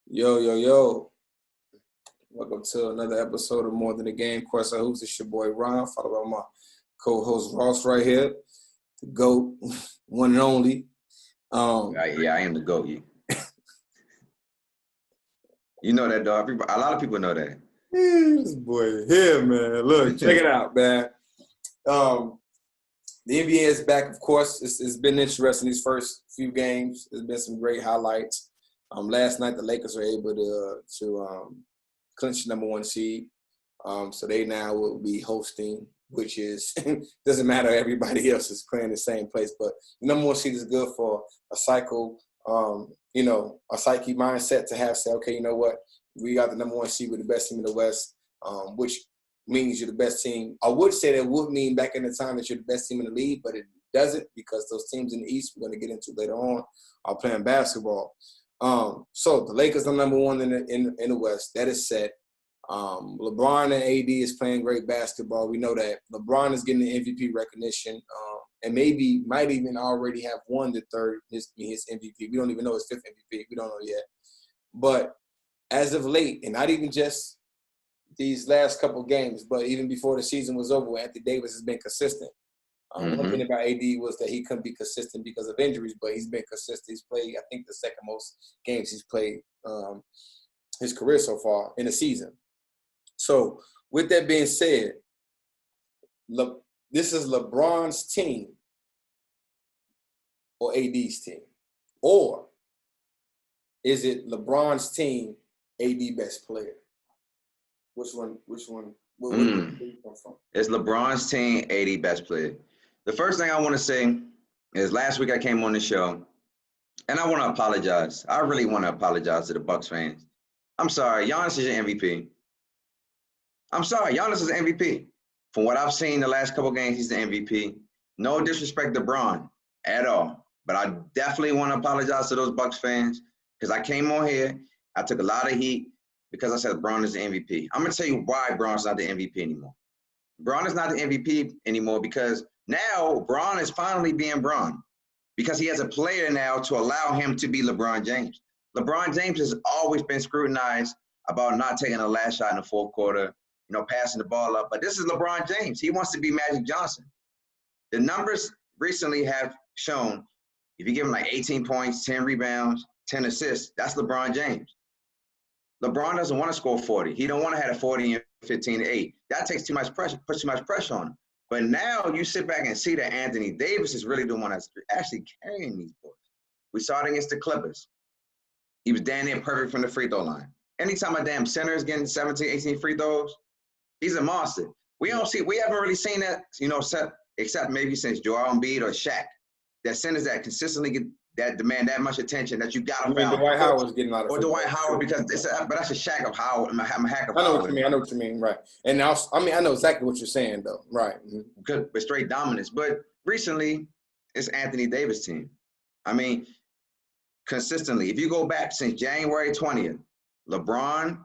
Yo, yo, yo. Welcome to another episode of More Than a Game. Of course, who's this your boy Ron, followed by my co-host Ross right here, the GOAT, one and only. Yeah, I am the GOAT. You know that, dog. A lot of people know that. This boy here, man. Look, check it out, man. The NBA is back, of course. It's been interesting these first few games. There's been some great highlights. Last night, the Lakers were able to clinch the number one seed. So they now will be hosting, which is doesn't matter. Everybody else is playing the same place, but the number one seed is good for a cycle. A psyche mindset to have say, okay, you know what, we got the number one seed with the best team in the West, which means you're the best team. I would say that would mean back in the time that you're the best team in the league, but it doesn't because those teams in the East we're going to get into later on are playing basketball. So the Lakers are number one in the West. That is set. LeBron and AD is playing great basketball. We know that LeBron is getting the MVP recognition, and maybe might even already have won the third his MVP. We don't even know his fifth MVP. We don't know yet. But as of late, and not even just these last couple games, but even before the season was over, Anthony Davis has been consistent. One thing about AD was that he couldn't be consistent because of injuries, but he's been consistent. He's played, I think, the second most games he's played his career so far in a season. So with that being said, this is LeBron's team or AD's team? Or is it LeBron's team, AD best player? Which one? Where you come from? It's LeBron's team, AD best player. The first thing I want to say is last week I came on the show, and I want to apologize. I really want to apologize to the Bucks fans. I'm sorry. Giannis is your MVP. I'm sorry. Giannis is the MVP. From what I've seen the last couple games, he's the MVP. No disrespect to Bron at all. But I definitely want to apologize to those Bucks fans because I came on here. I took a lot of heat because I said Bron is the MVP. I'm going to tell you why Bron's not the MVP anymore. Bron is not the MVP anymore because now Bron is finally being Bron because he has a player now to allow him to be LeBron James. LeBron James has always been scrutinized about not taking a last shot in the fourth quarter, passing the ball up. But this is LeBron James. He wants to be Magic Johnson. The numbers recently have shown if you give him like 18 points, 10 rebounds, 10 assists, that's LeBron James. LeBron doesn't want to score 40. He don't want to have a 40 and 15 to 8. That takes too much pressure, puts too much pressure on him. But now you sit back and see that Anthony Davis is really the one that's actually carrying these boys. We saw it against the Clippers. He was damn near perfect from the free throw line. Anytime a damn center is getting 17, 18 free throws, he's a monster. We haven't really seen that, except maybe since Joel Embiid or Shaq. That centers that consistently that demand that much attention that you got to foul. Dwight Howard's getting out of or Dwight Howard because but that's a Shaq of Howard. I'm a hack of I know Howard. what you mean. I know what you mean. Right. And now, I know exactly what you're saying, though. Right. Good, but straight dominance. But recently, it's Anthony Davis' team. I mean, consistently, if you go back since January 20th, LeBron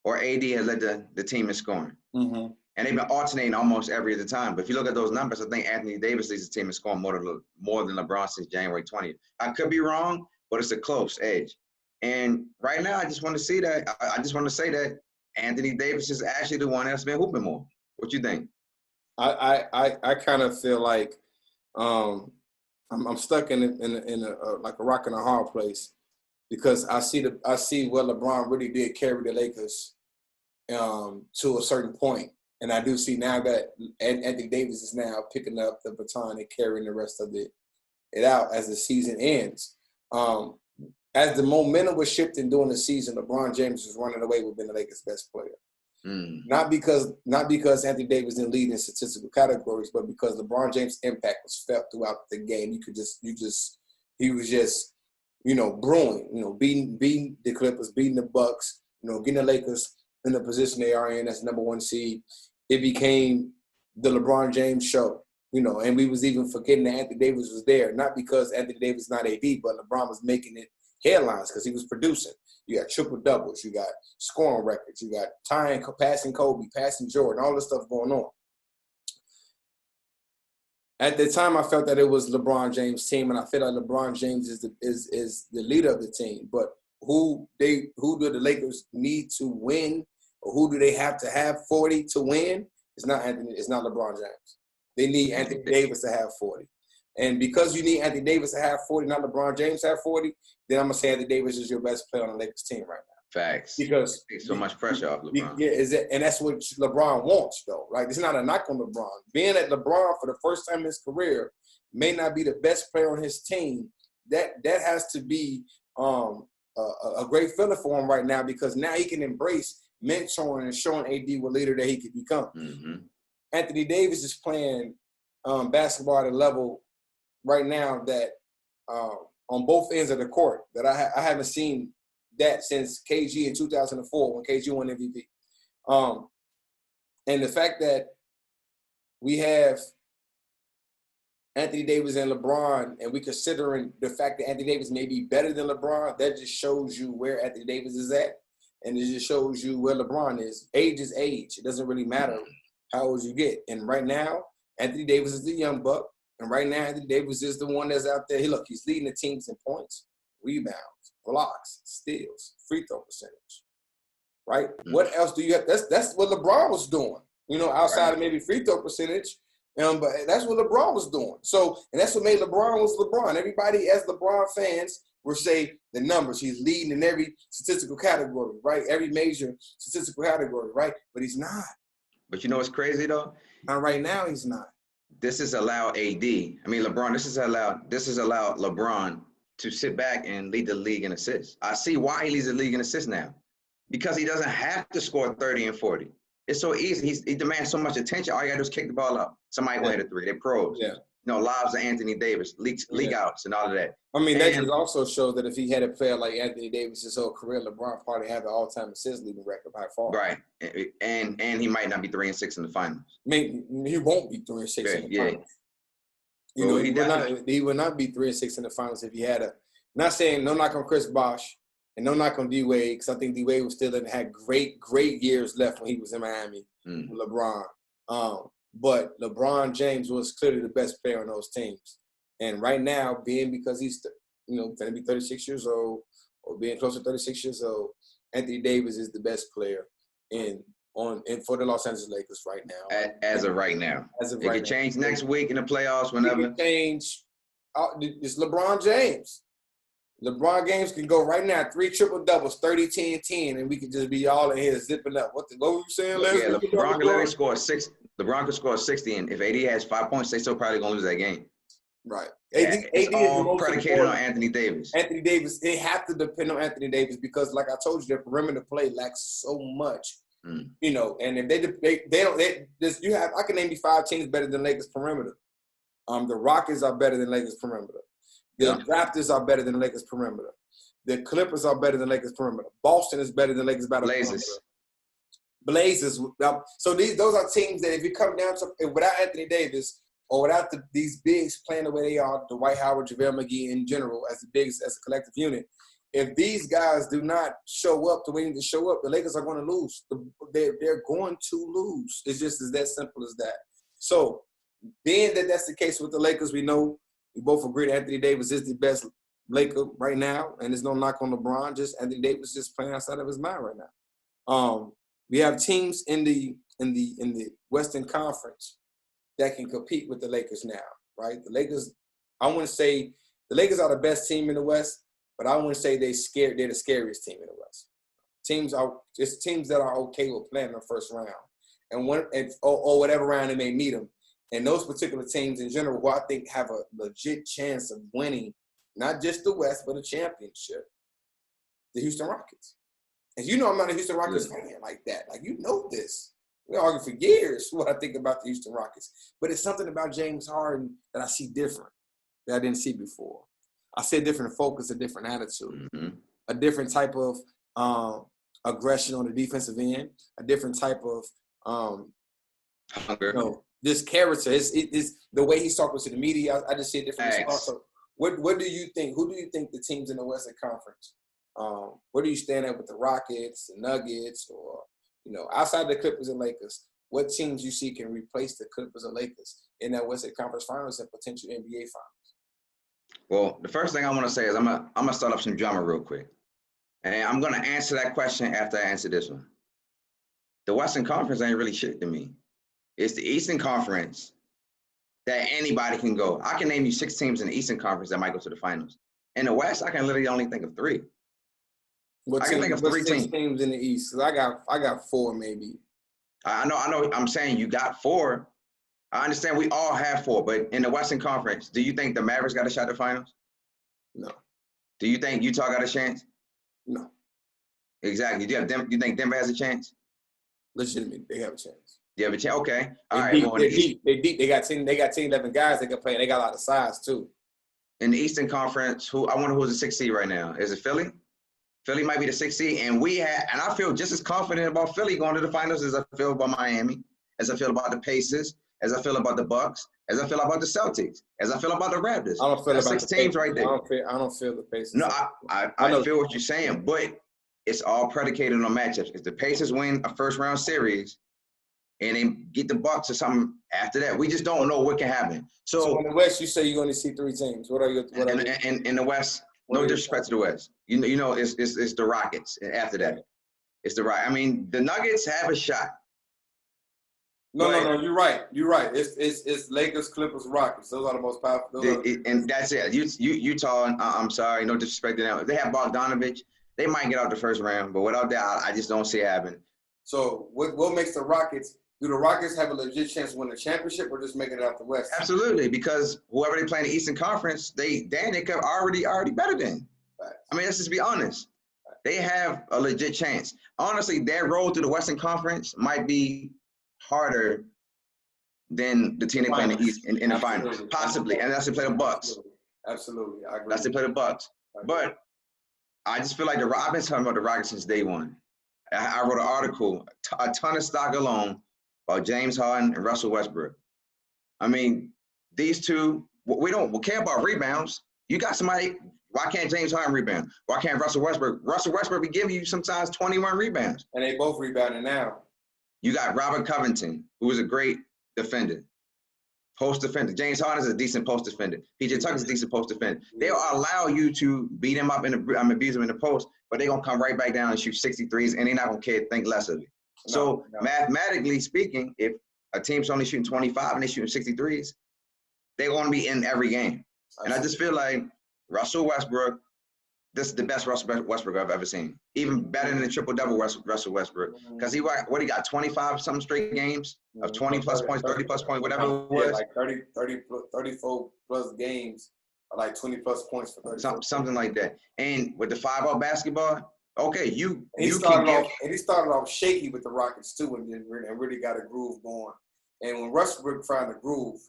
or AD has led the team in scoring. Mm-hmm. And they've been alternating almost every other time. But if you look at those numbers, I think Anthony Davis leads the team in scoring more than LeBron since January 20th. I could be wrong, but it's a close edge. And right now, I just want to say that Anthony Davis is actually the one that's been hooping more. What you think? I kind of feel like I'm stuck in a like a rock and a hard place because I see what LeBron really did carry the Lakers to a certain point. And I do see now that Anthony Davis is now picking up the baton and carrying the rest of it out as the season ends. As the momentum was shifting during the season, LeBron James was running away with being the Lakers' best player. Not because Anthony Davis didn't lead in statistical categories, but because LeBron James' impact was felt throughout the game. He was just brewing, beating the Clippers, beating the Bucks, getting the Lakers in the position they are in as number one seed. It became the LeBron James show, and we was even forgetting that Anthony Davis was there, not because Anthony Davis is not AD, but LeBron was making it headlines because he was producing. You got triple doubles, you got scoring records, you got tying, passing Kobe, passing Jordan, all this stuff going on. At the time, I felt that it was LeBron James' team, and I feel like LeBron James is the leader of the team. But who do the Lakers need to win, or who do they have to have 40 to win? It's not LeBron James. They need Anthony Davis to have 40. And because you need Anthony Davis to have 40, not LeBron James to have 40, then I'm gonna say Anthony Davis is your best player on the Lakers team right now. Facts. Because so much pressure off LeBron. And that's what LeBron wants, though, right? It's not a knock on LeBron. Being at LeBron for the first time in his career may not be the best player on his team. That has to be a great feeling for him right now, because now he can embrace mentoring and showing AD what leader that he could become. Mm-hmm. Anthony Davis is playing basketball at a level right now that on both ends of the court that I haven't seen that since KG in 2004 when KG won MVP. And the fact that we have Anthony Davis and LeBron, and we considering the fact that Anthony Davis may be better than LeBron, that just shows you where Anthony Davis is at. And it just shows you where LeBron is. Age is age. It doesn't really matter how old you get. And right now, Anthony Davis is the young buck. And right now, Anthony Davis is the one that's out there. He's leading the teams in points, rebounds, blocks, steals, free throw percentage. Right? Mm-hmm. What else do you have? That's what LeBron was doing, outside of maybe free throw percentage. But that's what LeBron was doing. So, and that's what made LeBron was LeBron. Everybody, as LeBron fans, will say the numbers. He's leading in every statistical category, right? Every major statistical category, right? But he's not. But you know what's crazy, though? Not right now, he's not. This has allowed LeBron, this has allowed LeBron to sit back and lead the league in assists. I see why he leads the league in assists now. Because he doesn't have to score 30 and 40. It's so easy. He demands so much attention. All you got to do is kick the ball up. Somebody will hit a three. They're pros. Yeah. Lobs to Anthony Davis, league outs and all of that. That just also shows that if he had a player like Anthony Davis his whole career, LeBron probably have the all-time assist leading record by far. Right. And he might not be 3-6 in the finals. He won't be 3-6 in the finals. He would not be 3-6 in the finals if he had a. Not saying no knock on Chris Bosh and no knock on D-Wade, because I think D-Wade was still had great years left when he was in Miami with LeBron. But LeBron James was clearly the best player on those teams. And right now, because he's, going to be 36 years old or being close to 36 years old, Anthony Davis is the best player for the Los Angeles Lakers right now. As of right now. It could change next week in the playoffs, whenever. It could change. It's LeBron James. LeBron James can go right now, 3 triple-doubles, 30, 10, 10, and we could just be all in here zipping up. What were you saying, Les? Yeah, LeBron could literally score 6. LeBron could score 60, and if AD has 5 points, they still probably going to lose that game. Right. It's all predicated on Anthony Davis. Anthony Davis, they have to depend on Anthony Davis because, like I told you, their perimeter play lacks so much. And if they don't, I can name you 5 teams better than Lakers perimeter. The Rockets are better than Lakers perimeter. The Raptors are better than the Lakers perimeter. The Clippers are better than Lakers perimeter. Boston is better than Lakers Blazers. So those are teams that if you come down to without Anthony Davis or without these bigs playing the way they are, Dwight Howard, JaVale McGee in general as the bigs as a collective unit, if these guys do not show up the way they need to show up, the Lakers are going to lose. They're going to lose. It's just that simple as that. So being that that's the case with the Lakers, we know we both agree that Anthony Davis is the best Laker right now, and there's no knock on LeBron. Just Anthony Davis just playing outside of his mind right now. We have teams in the Western Conference that can compete with the Lakers now, right? The Lakers, I wouldn't say the Lakers are the best team in the West, but I wouldn't say they're the scariest team in the West. Teams that are okay with playing the first round, or whatever round they may meet them. And those particular teams in general, who I think have a legit chance of winning, not just the West, but a championship, the Houston Rockets. And I'm not a Houston Rockets fan like that. Like, this. We argued for years what I think about the Houston Rockets. But it's something about James Harden that I see different, that I didn't see before. I see a different focus, a different attitude, a different type of aggression on the defensive end, a different type of hunger. This character is the way he's talking to the media. I just see a different response. So what do you think? Who do you think the teams in the Western Conference? Where do you stand at with the Rockets, the Nuggets, or outside the Clippers and Lakers? What teams you see can replace the Clippers and Lakers in that Western Conference Finals and potential NBA Finals? Well, the first thing I want to say is I'm gonna start up some drama real quick. And I'm going to answer that question after I answer this one. The Western Conference ain't really shit to me. It's the Eastern Conference that anybody can go. I can name you 6 teams in the Eastern Conference that might go to the finals. In the West, I can literally only think of 3. I can think of 3 6 teams. teams in the East? 'Cause I got 4 maybe. I know. I'm saying you got 4. I understand we all have 4, but in the Western Conference, do you think the Mavericks got a shot at the finals? No. Do you think Utah got a chance? No. Exactly. Do you think Denver has a chance? Legitimately, they have a chance. You have a chance? Okay. All They right. deep. Well, They deep. They deep. They got 10 11 guys they can play. And they got a lot of size too. in the Eastern Conference, I wonder who's the 6th seed right now. Is it Philly? Philly might be the 6th seed, and I feel just as confident about Philly going to the finals as I feel about Miami, as I feel about the Pacers, as I feel about the Bucks, as I feel about the Celtics, as I feel about the Raptors. I don't feel That's about 6 the teams Pacers. right there. I don't feel the Pacers. No, I feel what you're saying, but it's all predicated on matchups. If the Pacers win a first-round series and they get the Bucks or something after that, we just don't know what can happen. So in the West, you say you're going to see 3 teams. What are your? In the West? No disrespect to the West. You know, it's the Rockets after that. It's the Rockets. I mean, the Nuggets have a shot. No. You're right. It's Lakers, Clippers, Rockets. Those are the most powerful. And that's it. Utah. I'm sorry, no disrespect to them. They have Bogdanovich. They might get out the first round, but without that, I just don't see it happening. So what makes the Rockets? Do the Rockets have a legit chance to win the championship, or just making it out the West? Absolutely, because whoever they play in the Eastern Conference, they could already better than. Right. I mean, let's just be honest. Right. They have a legit chance. Honestly, their road through the Western Conference might be harder than the team they play in the East in the finals, possibly. And that's to play the Bucks. Absolutely, I agree. That's to play the Bucks. But I just feel like I've been talking about the Rockets since day one. I wrote an article, a ton of stock alone, about James Harden and Russell Westbrook. I mean, these two, we don't care about rebounds. You got somebody, why can't James Harden rebound? Why can't Russell Westbrook? Russell Westbrook be giving you sometimes 21 rebounds. And they both rebounding now. You got Robert Covington, who is a great defender. Post defender. James Harden is a decent post defender. PJ Tucker's a decent post defender. They'll allow you to beat him up abuse him in the post, but they're going to come right back down and shoot 63s, and they're not going to think less of it. So mathematically speaking, if a team's only shooting 25 and they're shooting 63s, they're going to be in every game. And I just feel like Russell Westbrook, this is the best Russell Westbrook I've ever seen. Even better than the triple-double Russell Westbrook. Because he got 25-something straight games of 20-plus points, 30-plus points, whatever it was. Yeah, like 34-plus games, or like 20-plus points for 30. Something like that. And with the 5-out basketball, okay, he started off shaky with the Rockets too, and then really got a groove going. And when Westbrook found the groove,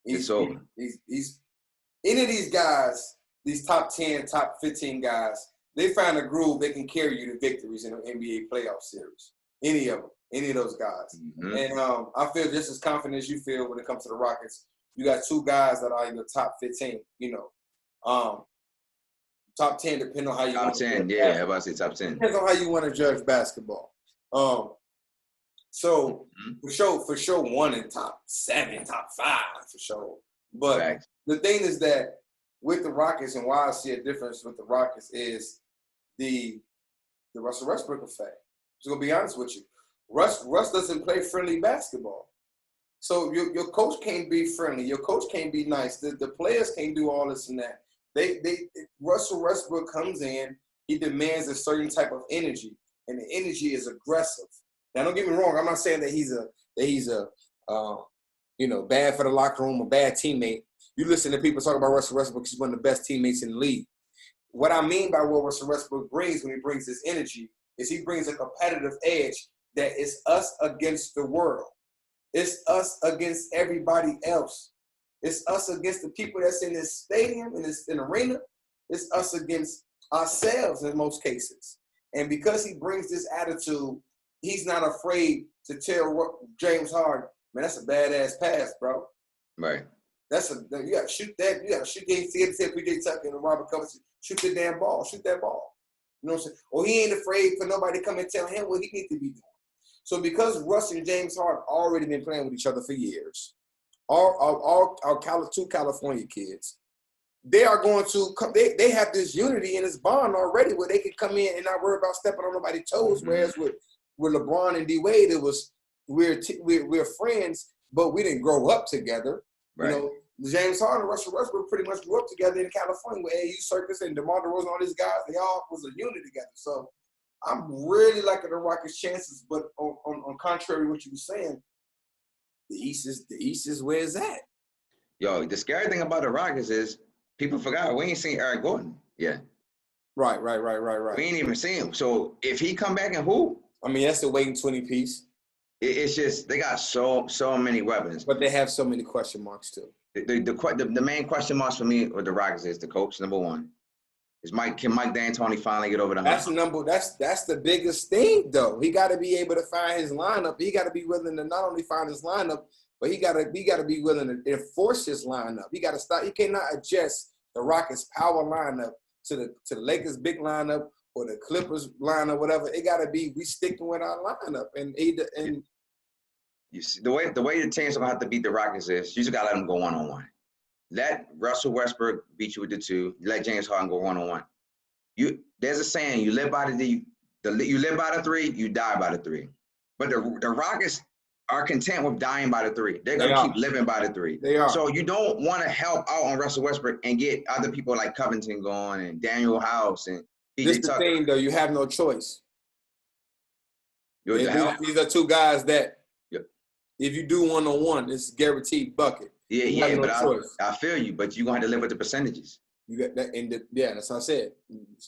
he's any of these guys, these top 10, top 15 guys, they find a groove they can carry you to victories in an NBA playoff series. Any of those guys. Mm-hmm. And I feel just as confident as you feel when it comes to the Rockets. You got 2 guys that are in the top 15, top 10, depending on how you top 10, yeah, I'm about to say top 10. Depends on how you want to judge basketball. So for sure, 1 in top 7, top 5 for sure. But the thing is that with the Rockets, and why I see a difference with the Rockets is the Russell Westbrook effect. I'm gonna be honest with you. Russ doesn't play friendly basketball. So your coach can't be friendly. Your coach can't be nice. The players can't do all this and that. Russell Westbrook comes in, he demands a certain type of energy, and the energy is aggressive. Now, don't get me wrong. I'm not saying that he's a bad for the locker room, a bad teammate. You listen to people talk about Russell Westbrook, he's one of the best teammates in the league. What I mean by what Russell Westbrook brings when he brings this energy is he brings a competitive edge that is us against the world. It's us against everybody else. It's us against the people that's in this stadium, in this arena. It's us against ourselves in most cases. And because he brings this attitude, he's not afraid to tell James Harden, man, that's a badass pass, bro. Right. You gotta shoot that. You gotta shoot that. See it, PJ Tucker and Robert Covington. Shoot the damn ball. Shoot that ball. You know what I'm saying? Or he ain't afraid for nobody to come and tell him what he needs to be doing. So because Russ and James Harden already been playing with each other for years, our 2 California kids, they are going to come. They have this unity and this bond already where they can come in and not worry about stepping on nobody's toes. Mm-hmm. Whereas with LeBron and D Wade, it was we're friends, but we didn't grow up together. Right. You know, James Harden and Russell Westbrook pretty much grew up together in California with AAU Circus and DeMar DeRozan and all these guys. They all was a unit together. So I'm really liking the Rockets' chances. But on contrary to what you were saying, the East is where it's at. Yo, the scary thing about the Rockets is people forgot we ain't seen Eric Gordon yet. Right. We ain't even seen him. So if he come back and who? I mean, that's the waiting 20 piece. It's just they got so many weapons. But they have so many question marks too. The main question marks for me with the Rockets is the coach, number one. Can Mike D'Antoni finally get over the hump? That's the biggest thing though. He got to be able to find his lineup. He got to be willing to not only find his lineup, but he got to be willing to enforce his lineup. He got to stop. He cannot adjust the Rockets' power lineup to the Lakers' big lineup or the Clippers lineup, whatever. It got to be we sticking with our lineup. And you see, the way the teams are gonna have to beat the Rockets is you just gotta let them go 1-on-1. Let Russell Westbrook beat you with the 2. Let James Harden go 1-on-1. There's a saying: you live by you live by the 3, you die by the 3. But the Rockets are content with dying by the 3. They're gonna keep living by the 3. They are. So you don't want to help out on Russell Westbrook and get other people like Covington going and Daniel House and this PJ the Tucker. thing though, you have no choice. These are 2 guys that if you do 1-on-1, it's guaranteed bucket. Yeah, but I feel you, but you're gonna have to live with the percentages. You got that, and that's what I said.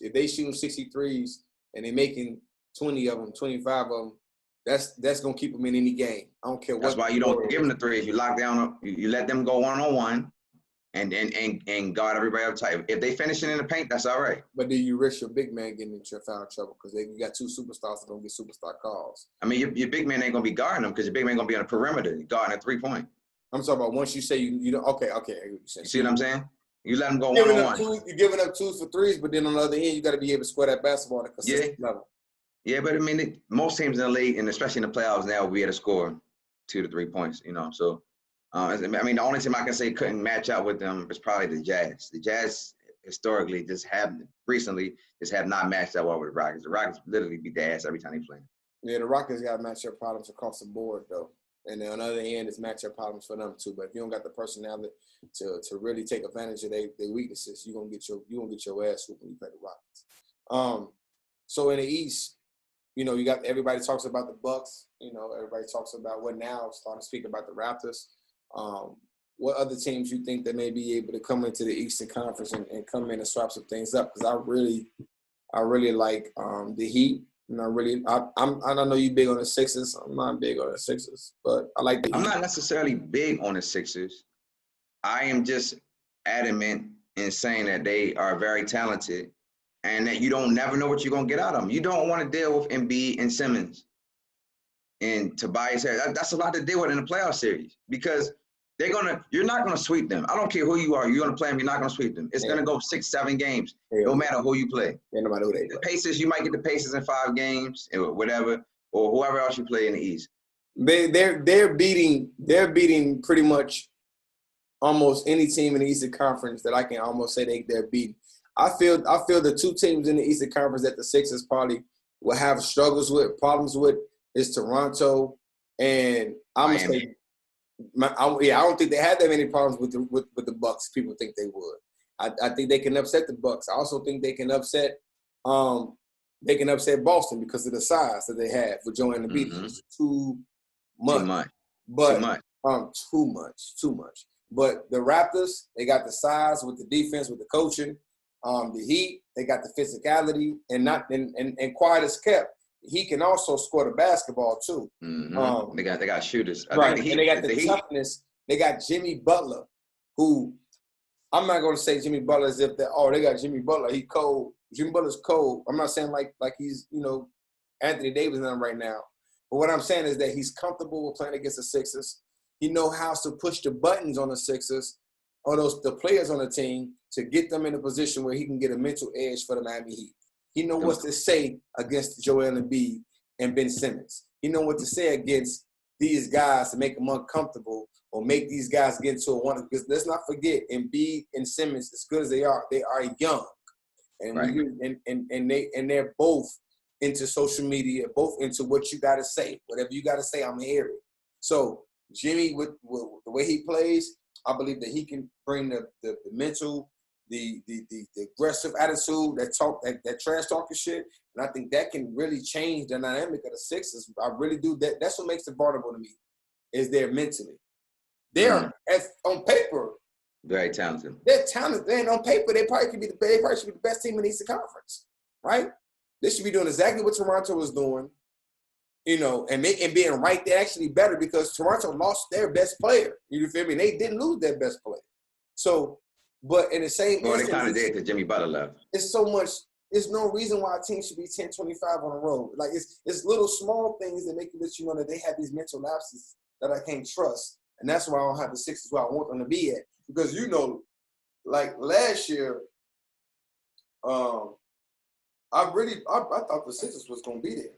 If they shooting 63s and they making 20 of them, 25 of them, that's gonna keep them in any game. I don't care what. That's why you don't give them the 3s. You lock down. You let them go 1-on-1, and guard everybody up tight. If they finish it in the paint, that's all right. But then you risk your big man getting into foul trouble because you got 2 superstars that don't get superstar calls. I mean, your big man ain't gonna be guarding them because your big man gonna be on the perimeter guarding a 3-point. I'm talking about once you say you don't. Okay. You see what I'm saying? You let them go 1-on-1. You're giving up 2s for 3s, but then on the other end, you got to be able to score that basketball at a consistent level. Yeah, but I mean, most teams in the league, and especially in the playoffs now, will be able to score 2 to 3 points. You know, so I mean, the only team I can say couldn't match up with them is probably the Jazz. The Jazz historically have not matched up well with the Rockets. The Rockets literally beat their ass every time they play. Yeah, the Rockets got matchup problems across the board though. And then on the other end, it's matchup problems for them too. But if you don't got the personality to really take advantage of their weaknesses, you're gonna get your ass whooped when you play the Rockets. So in the East, you know, you got everybody talks about the Bucks. You know, everybody talks about what now. Starting to speak about the Raptors. What other teams you think that may be able to come into the Eastern Conference and come in and swap some things up? Because I really like the Heat. And I don't know you big on the Sixers. I'm not big on the Sixers, but I like the Heat. I'm not necessarily big on the Sixers. I am just adamant in saying that they are very talented and that you don't never know what you're going to get out of them. You don't want to deal with Embiid and Simmons and Tobias Harris. That's a lot to deal with in a playoff series because you're not going to sweep them. I don't care who you are. You're going to play them. You're not going to sweep them. It's going to go 6-7 games, no matter who you play. Yeah, no matter who they play. The Pacers, you might get the Pacers in 5 games or whatever, or whoever else you play in the East. They're beating pretty much almost any team in the Eastern Conference that I can almost say they're beating. I feel the 2 teams in the Eastern Conference that the Sixers probably will have problems with is Toronto and I'm gonna say. I don't think they had that many problems with the Bucks. People think they would. I think they can upset the Bucks. I also think they can upset Boston because of the size that they have for Joel Embiid. Mm-hmm. It's too much. Too much. But the Raptors, they got the size with the defense, with the coaching. The Heat, they got the physicality and quiet as kept. He can also score the basketball too. Mm-hmm. They got shooters, right? And they got the toughness. They got Jimmy Butler, who I'm not going to say Jimmy Butler as if they got Jimmy Butler. He cold. Jimmy Butler's cold. I'm not saying like he's Anthony Davis and them right now. But what I'm saying is that he's comfortable with playing against the Sixers. He knows how to push the buttons on the Sixers or the players on the team to get them in a position where he can get a mental edge for the Miami Heat. He knows what to say against Joel Embiid and Ben Simmons. He knows what to say against these guys to make them uncomfortable or make these guys get into a one. Because let's not forget, Embiid and Simmons, as good as they are young, and Right. they're both into social media, both into what you got to say. Whatever you got to say, I'm hearing. So Jimmy, with the way he plays, I believe that he can bring the mental, the aggressive attitude, that trash talking shit, and I think that can really change the dynamic of the Sixers. I really do. That's what makes it vulnerable to me, is they're mentally. They're on paper very talented. They're talented. And on paper, they probably should be the best team in the Eastern Conference, right? They should be doing exactly what Toronto was doing, and being right there actually better because Toronto lost their best player. You feel me? They didn't lose their best player. So, but in the same they kind of did because Jimmy Butler left. It's so much. There's no reason why a team should be 10-25 on the road. Like it's little small things that make you let you know that they have these mental lapses that I can't trust, and that's why I don't have the Sixers where I want them to be at. Because like last year, I thought the Sixers was gonna be there.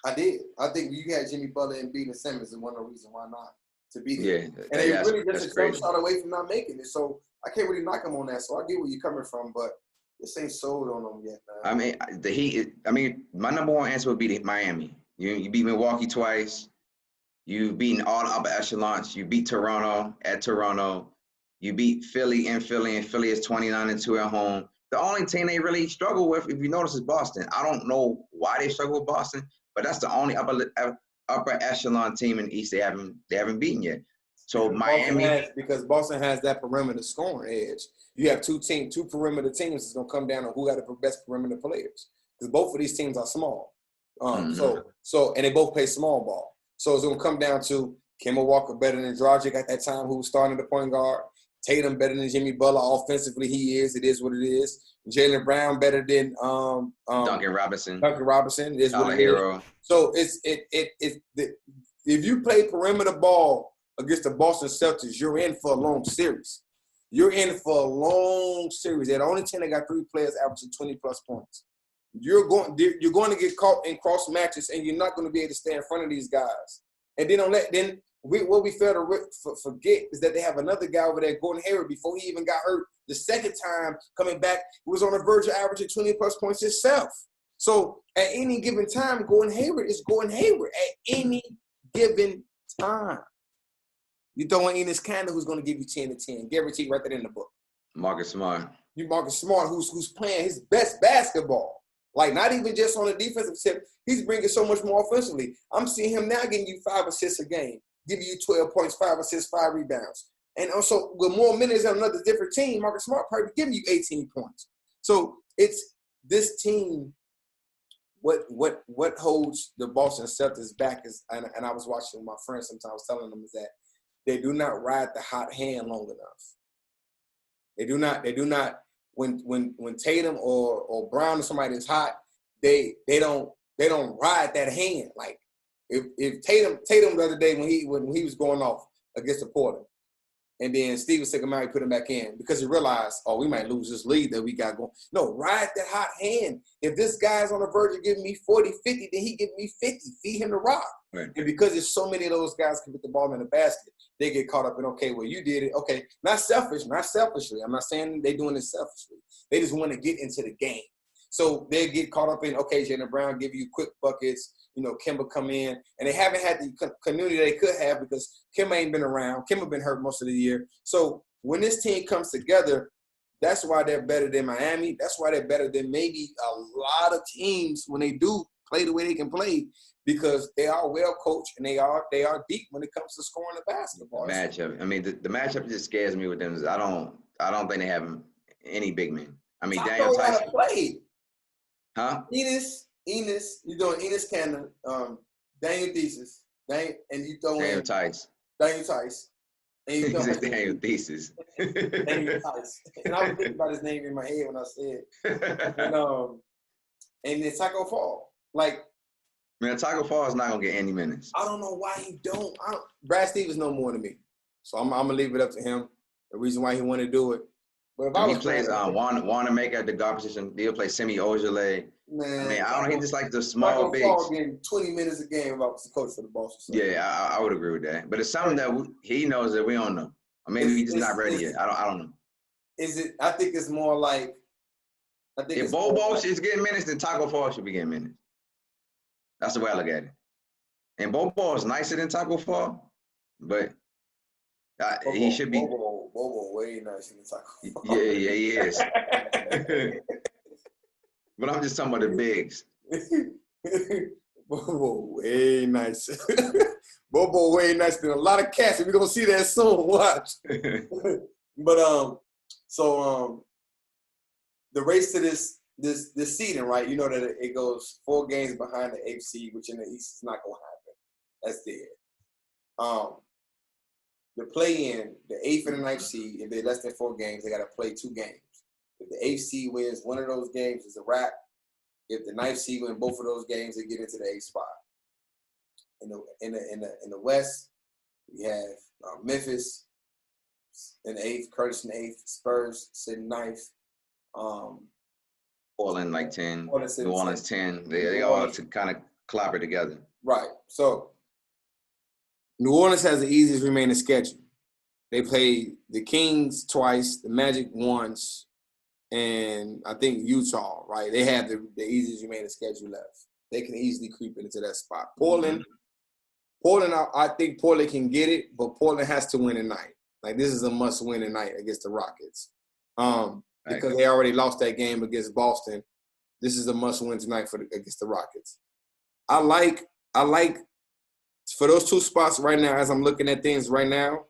I did. I think you had Jimmy Butler and Embiid and Simmons, and one of the reasons why not to be there. Yeah, and they really just a jump shot away from not making it. So I can't really knock them on that. So I get where you're coming from, but this ain't sold on them yet, man. I mean, the Heat. I mean, my number one answer would be Miami. You beat Milwaukee twice. You've beaten all the upper echelons. You beat Toronto at Toronto. You beat Philly in Philly, and Philly is 29-2 at home. The only team they really struggle with, if you notice, is Boston. I don't know why they struggle with Boston, but that's the only upper echelon team in the East they haven't beaten yet. So Miami, because Boston has that perimeter scoring edge. You have two perimeter teams. It's gonna come down to who got the best perimeter players. Because both of these teams are small. So and they both play small ball. So it's going to come down to Kemba Walker better than Dragic at that time, who was starting the point guard. Tatum better than Jimmy Butler. Offensively, he is. It is what it is. Jaylen Brown better than Duncan Robinson. Duncan Robinson is what it hero. is. So if you play perimeter ball against the Boston Celtics, you're in for a long series. You're in for a long series. They're the only team that got 3 players averaging 20-plus points. You're going to get caught in cross matches, and you're not going to be able to stay in front of these guys. And what we fail to forget is that they have another guy over there, Gordon Hayward, before he even got hurt the second time coming back, he was on the verge of averaging 20-plus points himself. So at any given time, Gordon Hayward is Gordon Hayward at any given time. You throw in Enes Kanter, who's going to give you 10-10, guaranteed right there in the book. Marcus Smart. Marcus Smart, who's playing his best basketball. Like, not even just on the defensive tip, he's bringing so much more offensively. I'm seeing him now getting you 5 assists a game, giving you 12 points, 5 assists, 5 rebounds. And also, with more minutes on another different team, Marcus Smart probably giving you 18 points. So it's this team. What holds the Boston Celtics back is, and I was watching my friends sometimes telling them, is that they do not ride the hot hand long enough. They do not. When Tatum or Brown or somebody is hot, they don't ride that hand. Like if Tatum the other day when he was going off against the Portland, and then Steven Sigamari put him back in because he realized, we might lose this lead that we got going. No, ride that hot hand. If this guy's on the verge of giving me 40, 50, then he give me 50. Feed him the rock. Right. And because there's so many of those guys can put the ball in the basket, they get caught up in, okay, well, you did it. Okay, not selfishly. I'm not saying they're doing it selfishly. They just want to get into the game. So they get caught up in, okay, Jaylen Brown give you quick buckets, Kemba come in, and they haven't had the community they could have because Kemba ain't been around. Kemba been hurt most of the year. So when this team comes together, that's why they're better than Miami. That's why they're better than maybe a lot of teams when they do play the way they can play, because they are well coached and they are deep when it comes to scoring the basketball. Matchup. I mean, the matchup just scares me with them. I don't think they have any big men. I mean, Daniel Tyson played. Huh? Enes, you're doing Enes Kanter, Daniel Thesis, and you throw Daniel in Tice. Daniel Tice. And you throw Daniel Thesis. Daniel Tice. And I was thinking about his name in my head when I said it. And then Taco Fall. Like, man, Taco Fall is not gonna get any minutes. I don't know why he don't. Brad Stevens know more than me, so I'm gonna leave it up to him. The reason why he want to do it. But if he plays Wanamaker at the guard position, he'll play Semi Ojeleye. Man, I mean, I don't know. He just like the Taco small bigs. Fall getting 20 minutes a game if I was the coach for the Boston. Yeah, I would agree with that. But it's something that he knows that we don't know. Or maybe he's just not ready yet. I don't know. Is it? I think it's more like. I think if Bobo is getting minutes, then Taco Fall should be getting minutes. That's the way I look at it. And Bobo is nicer than Taco Fall, but he should be. Bobo way nicer than Taco Fall. Yeah, he is. But I'm just talking about the bigs. Bobo way nicer. Bobo way nicer than a lot of cats. We're gonna see that soon. Watch. But the race to this seeding, right? You know that it goes 4 games behind the 8th seed, which in the East is not gonna happen. That's dead. The play-in, the 8th and the 9th seed, if they're less than 4 games, they gotta play 2 games. If the 8th seed wins one of those games, it's a wrap. If the 9th seed wins both of those games, they get into the 8th spot. In the West, we have Memphis in the 8th, Curtis in the 8th, Spurs sitting 9th. Portland like 10, New Orleans 10. They all to kind of clobber together. Right. So New Orleans has the easiest remaining schedule. They play the Kings twice, the Magic once, and I think Utah, right? They have the easiest remaining schedule left. They can easily creep into that spot. Portland, I think Portland can get it, but Portland has to win tonight. Like, this is a must-win tonight against the Rockets. Because they already lost that game against Boston. This is a must-win tonight against the Rockets. I like for those 2 spots right now, as I'm looking at things right now,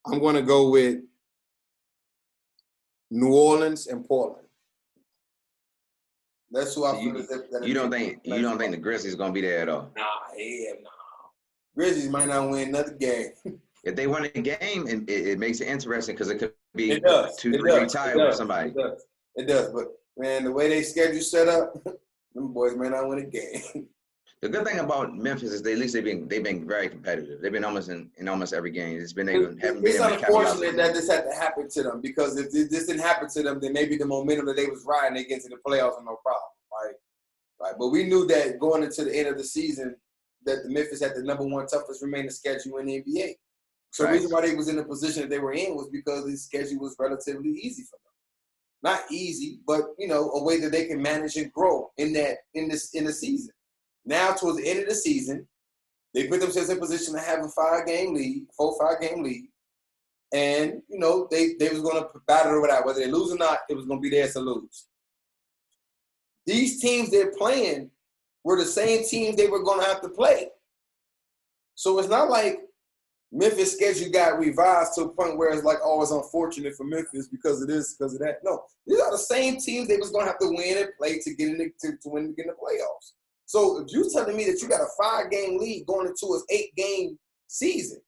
I'm going to go with New Orleans and Portland. That's who I feel. You don't think the Grizzlies going to be there at all? Nah. Grizzlies might not win another game. If they win a game, it makes it interesting because it could be 2-3 tied with somebody. It does. But, man, the way they schedule set up, them boys may not win a game. The good thing about Memphis is they've been very competitive. They've been almost in almost every game. It's unfortunate that this had to happen to them, because if this didn't happen to them, then maybe the momentum that they was riding, they get to the playoffs with no problem, right? But we knew that going into the end of the season that the Memphis had the number 1 toughest remaining schedule in the NBA. So the reason why they was in the position that they were in was because the schedule was relatively easy for them. Not easy, but a way that they can manage and grow in the season. Now, towards the end of the season, they put themselves in position to have a 5-game lead, 4-5-game lead, and they was going to battle over that. Whether they lose or not, it was going to be theirs to lose. These teams they're playing were the same teams they were going to have to play. So it's not like Memphis' schedule got revised to a point where it's like, oh, it's unfortunate for Memphis because of this, because of that. No, these are the same teams they was going to have to win and play to get in the playoffs. So if you're telling me that you got a 5-game lead going into an 8-game season,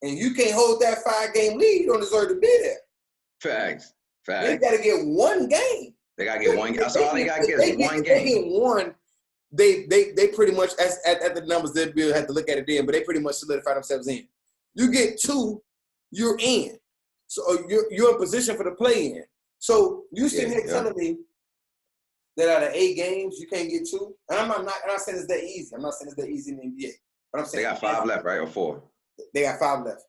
and you can't hold that 5-game lead, you don't deserve to be there. Facts. They got to get 1 game. They got to get 1 game. That's all they got to get is 1 game. They get 1. They pretty much, at the numbers, they'll have to look at it then, but they pretty much solidify themselves in. You get 2, you're in. So you're in position for the play-in. So you sitting here telling me that out of 8 games, you can't get 2? And I'm not saying it's that easy. I'm not saying it's that easy in the NBA. But I'm saying they got 5 left, right? Or 4? They got 5 left.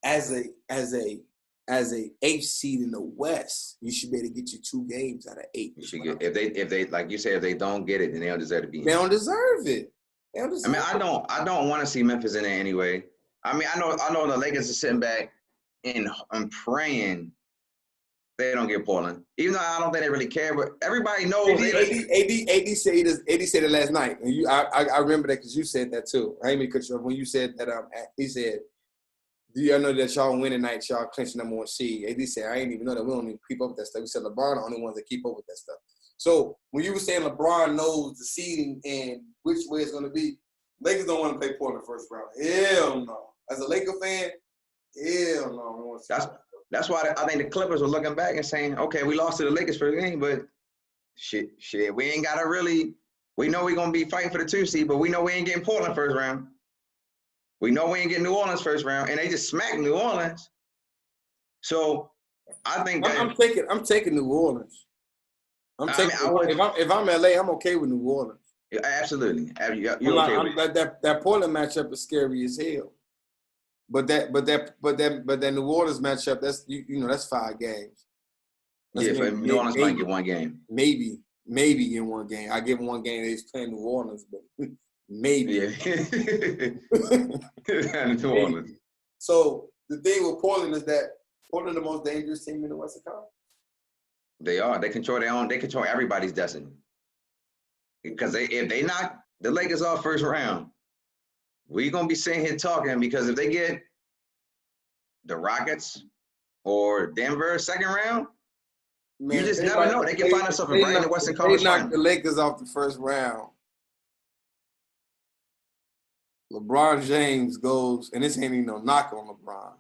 As a 8th seed in the West, you should be able to get you 2 games out of 8. You should get, if they like you said, if they don't get it, then they don't deserve to be in. They don't deserve it. I don't want to see Memphis in there anyway. I mean, I know the Lakers are sitting back and praying they don't get Portland. Even though I don't think they really care, but everybody knows. AD said it last night, and I remember that because you said that too. I ain't mean to cut you off when you said that. He said, "Do y'all know that y'all win tonight? Y'all clinch number 1 seed." AD said, "I ain't even know that. We don't even keep up with that stuff." We said LeBron the only ones that keep up with that stuff. So when you were saying LeBron knows the seeding and which way it's going to be, Lakers don't want to play Portland first round. Hell no. As a Laker fan, hell no. That's why I think the Clippers were looking back and saying, okay, we lost to the Lakers for the game, but shit, we ain't got to really – we know we're going to be fighting for the 2 seed, but we know we ain't getting Portland first round. We know we ain't getting New Orleans first round, and they just smacked New Orleans. So I think that – I'm taking New Orleans. I'm I taking mean, I would if I'm LA, I'm okay with New Orleans. absolutely. You're I'm not, okay with it. that Portland matchup is scary as hell. But that New Orleans matchup, that's you know that's 5 games. That's Yeah, for New Orleans might get one game. Maybe in one game. I give them one game they're playing New Orleans, but maybe. Yeah. New Orleans. So the thing with Portland is that Portland the most dangerous team in the Western Conference. They are. They control their own. They control everybody's destiny. Because if they knock the Lakers off first round, we're gonna be sitting here talking because if they get the Rockets or Denver second round, Man, you just never know. They can find themselves right in the Western Conference They knocked Finals. the Lakers off the first round. LeBron James goes, and this ain't even no knock on LeBron.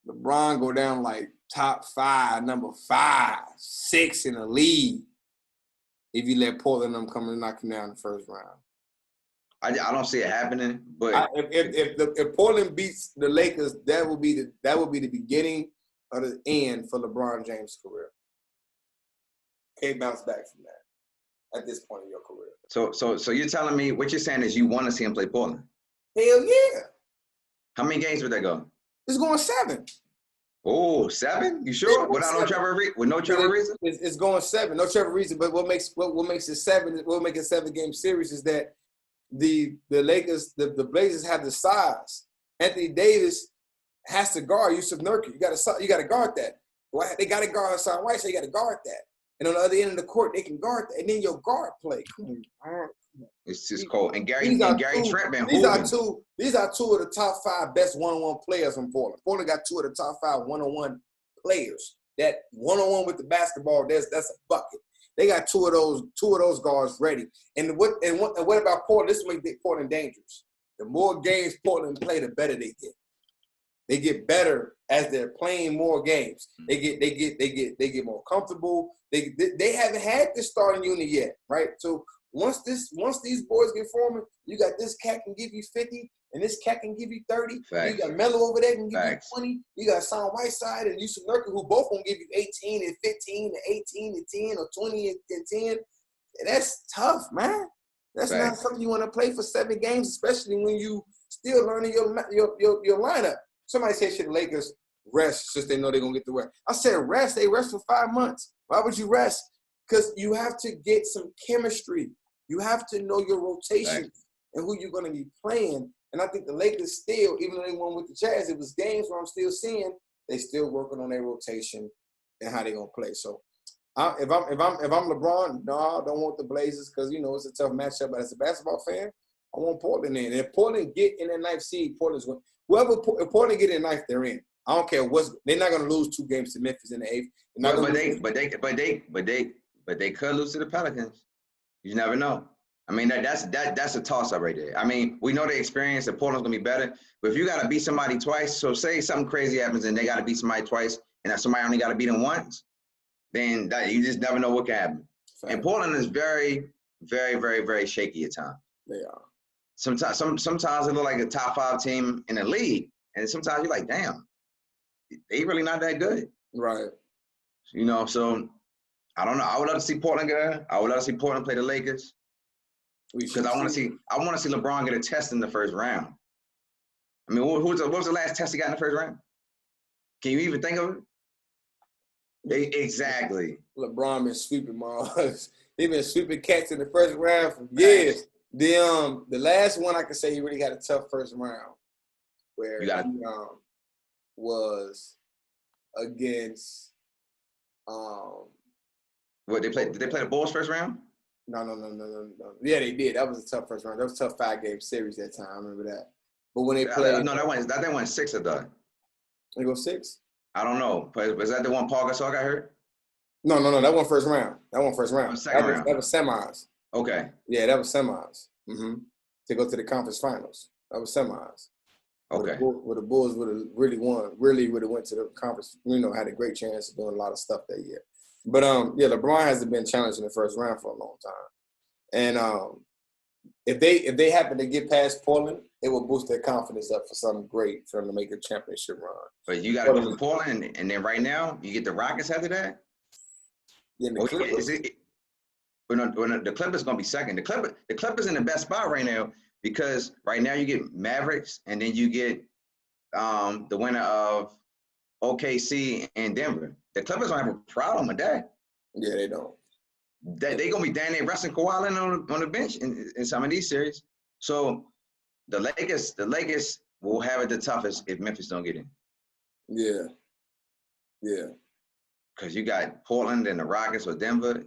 LeBron go down like top 5, number 5, 6 in the league. If you let Portland them come and knock him down in the first round. I don't see it happening, but if Portland beats the Lakers, that will be the beginning of the end for LeBron James' career. Can't bounce back from that at this point in your career. So you're telling me what you're saying is you want to see him play Portland? Hell yeah! How many games would that go? It's going 7. Oh, 7? You sure? Without no Trevor Reason? It's going 7. No Trevor Reason. But what makes it 7? What makes it a 7-game series is that the Lakers, the Blazers have the size. Anthony Davis has to guard Yusuf Nurkic. You got to guard that. They got to guard Hassan White, so you got to guard that. And on the other end of the court, they can guard that. And then your guard play. Come on. It's just cold. And Gary Trent been these hooping. These are 2 of the top 5 best one-on-one players from Portland. Portland got 2 of the top 5 one-on-one players. That one-on-one with the basketball, that's a bucket. They got 2 of those guards ready. And what about Portland? This makes Portland dangerous. The more games Portland play, the better they get. They get better as they're playing more games. They get more comfortable. They haven't had this starting unit yet, right? So once these boys get forming, you got this cat can give you 50, and this cat can give you 30. Facts. You got Melo over there can give Facts. you 20. You got Hassan Whiteside and Yusuf Nurkic who both gonna give you 18 and 15 and 18 and 10 or 20 and 10. And that's tough, man. That's Facts. not something you want to play for 7 games, especially when you still learning your lineup. Somebody said should the Lakers rest since they know they're gonna get the rest. I said rest. They rest for 5 months. Why would you rest? Because you have to get some chemistry. You have to know your rotation and who you're going to be playing. And I think the Lakers still, even though they won with the Jazz, it was games where I'm still seeing they still working on their rotation and how they're going to play. So if I'm LeBron, no, I don't want the Blazers because you know it's a tough matchup. But as a basketball fan, I want Portland in. And if Portland get in that 9th seed, Portland's going. If Portland get in 9th, they're in. I don't care what's. They're not going to lose 2 games to Memphis in the 8th. But they could lose to the Pelicans. You never know. I mean, that's a toss-up right there. I mean, we know the experience that Portland's going to be better. But if you got to beat somebody twice, so say something crazy happens and they got to beat somebody twice and that somebody only got to beat them once, then you just never know what can happen. Fact. And Portland is very, very, very, very shaky at times. They are. Sometimes they look like a top 5 team in the league. And sometimes you're like, damn, they really not that good. Right. You know, so I don't know. I would love to see Portland get. I would love to see Portland play the Lakers because I want to see LeBron get a test in the first round. I mean, what was the last test he got in the first round? Can you even think of it? Exactly. LeBron been sweeping Mars. He been sweeping cats in the first round for years. The last one I can say he really had a tough first round, where he was against. What did they play the Bulls first round? No. Yeah, they did. That was a tough first round. That was a tough 5-game series that time. I remember that. But when they played, that went 6 of the. They go 6. I don't know. Was that the one Paul Gasol got hurt? No. That one first round. That was semis. Okay. Yeah, that was semis. To go to the conference finals. That was semis. Okay. Where the Bulls would have really won, really would have went to the conference, had a great chance of doing a lot of stuff that year. But LeBron hasn't been challenged in the first round for a long time. And if they happen to get past Portland, it will boost their confidence up for something great for them to make a championship run. But you got to go to Portland, and then right now you get the Rockets after that. Then the Clippers. The Clippers gonna be second. The Clippers in the best spot right now because right now you get Mavericks and then you get the winner of OKC and Denver. The Clippers don't have a problem with that. Yeah, they don't. They gonna be down there resting Kawhi Leonard on the bench in some of these series. So the Lakers will have it the toughest if Memphis don't get in. Yeah. Yeah. Because you got Portland and the Rockets or Denver.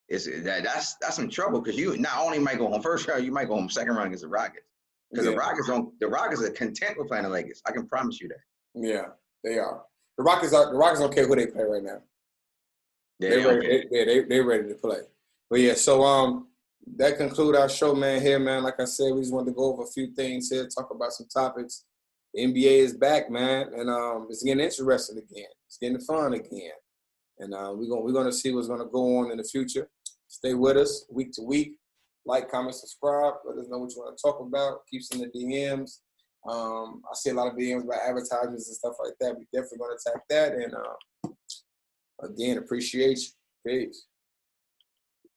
That's some trouble because you not only might go home first round, you might go home second round against the Rockets. Because the Rockets are content with playing the Lakers. I can promise you that. Yeah, they are. The Rockets don't care who they play right now. They're ready to play. But yeah, so that concludes our show, man. Here, man. Like I said, we just wanted to go over a few things here, talk about some topics. The NBA is back, man, and it's getting interesting again. It's getting fun again, and we're gonna see what's gonna go on in the future. Stay with us week to week. Like, comment, subscribe. Let us know what you want to talk about. Keep sending the DMs. I see a lot of DMs about advertisements and stuff like that. We definitely gonna attack that, and again, appreciate you. Peace.